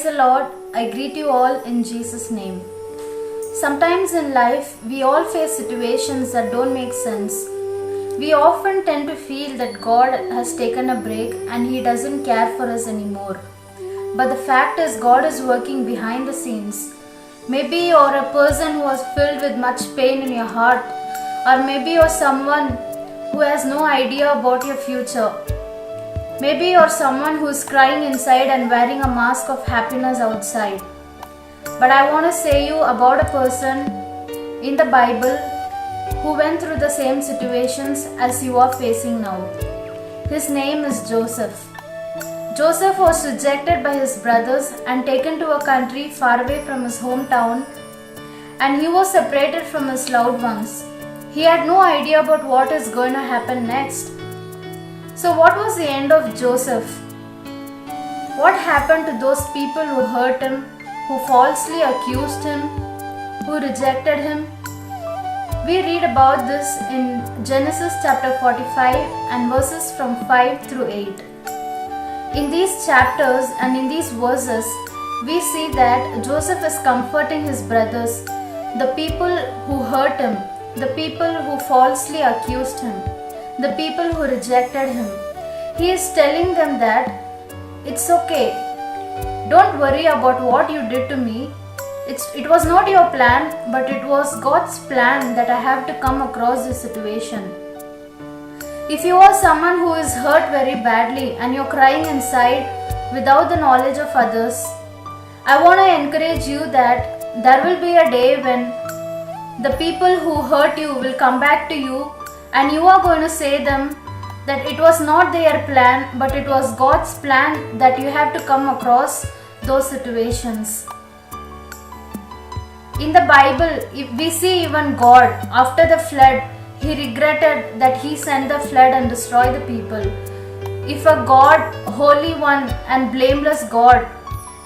Praise the Lord. I greet you all in Jesus' name. Sometimes in life, we all face situations that don't make sense. We often tend to feel that God has taken a break and He doesn't care for us anymore. But the fact is, God is working behind the scenes. Maybe you're a person who is filled with much pain in your heart, or maybe you're someone who has no idea about your future. Maybe you're someone who's crying inside and wearing a mask of happiness outside. But I want to say you about a person in the Bible who went through the same situations as you are facing now. His name is Joseph. Joseph was rejected by his brothers and taken to a country far away from his hometown, and he was separated from his loved ones. He had no idea about what is going to happen next. So what was the end of Joseph? What happened to those people who hurt him, who falsely accused him, who rejected him? We read about this in Genesis chapter 45 and verses from 5 through 8. In these chapters and in these verses, we see that Joseph is comforting his brothers, the people who hurt him, the people who falsely accused him, the people who rejected him. He is telling them that it's okay. Don't worry about what you did to me. It was not your plan, but it was God's plan that I have to come across this situation. If you are someone who is hurt very badly and you're crying inside without the knowledge of others, I want to encourage you that there will be a day when the people who hurt you will come back to you, and you are going to say them that it was not their plan, but it was God's plan that you have to come across those situations. In the Bible, we see even God, after the flood, He regretted that He sent the flood and destroyed the people. If a God, Holy One and blameless God,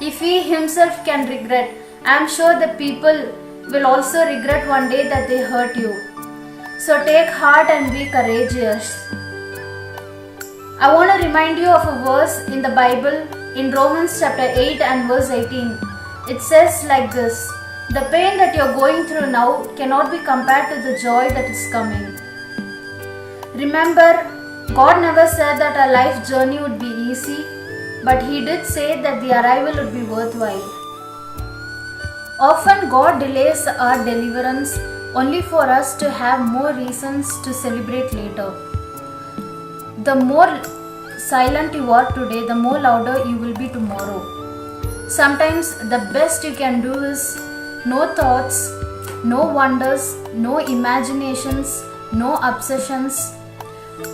if He Himself can regret, I am sure the people will also regret one day that they hurt you. So take heart and be courageous. I want to remind you of a verse in the Bible in Romans chapter 8 and verse 18. It says like this: the pain that you're going through now cannot be compared to the joy that is coming. Remember, God never said that our life journey would be easy, but He did say that the arrival would be worthwhile. Often God delays our deliverance only for us to have more reasons to celebrate later. The more silent you are today, the more louder you will be tomorrow. Sometimes the best you can do is no thoughts, no wonders, no imaginations, no obsessions,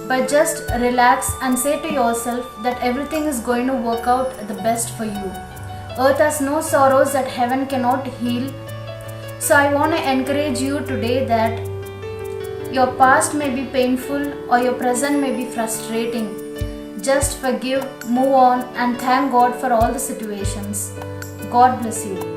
but just relax and say to yourself that everything is going to work out the best for you. Earth has no sorrows that heaven cannot heal. So I want to encourage you today that your past may be painful or your present may be frustrating. Just forgive, move on, and thank God for all the situations. God bless you.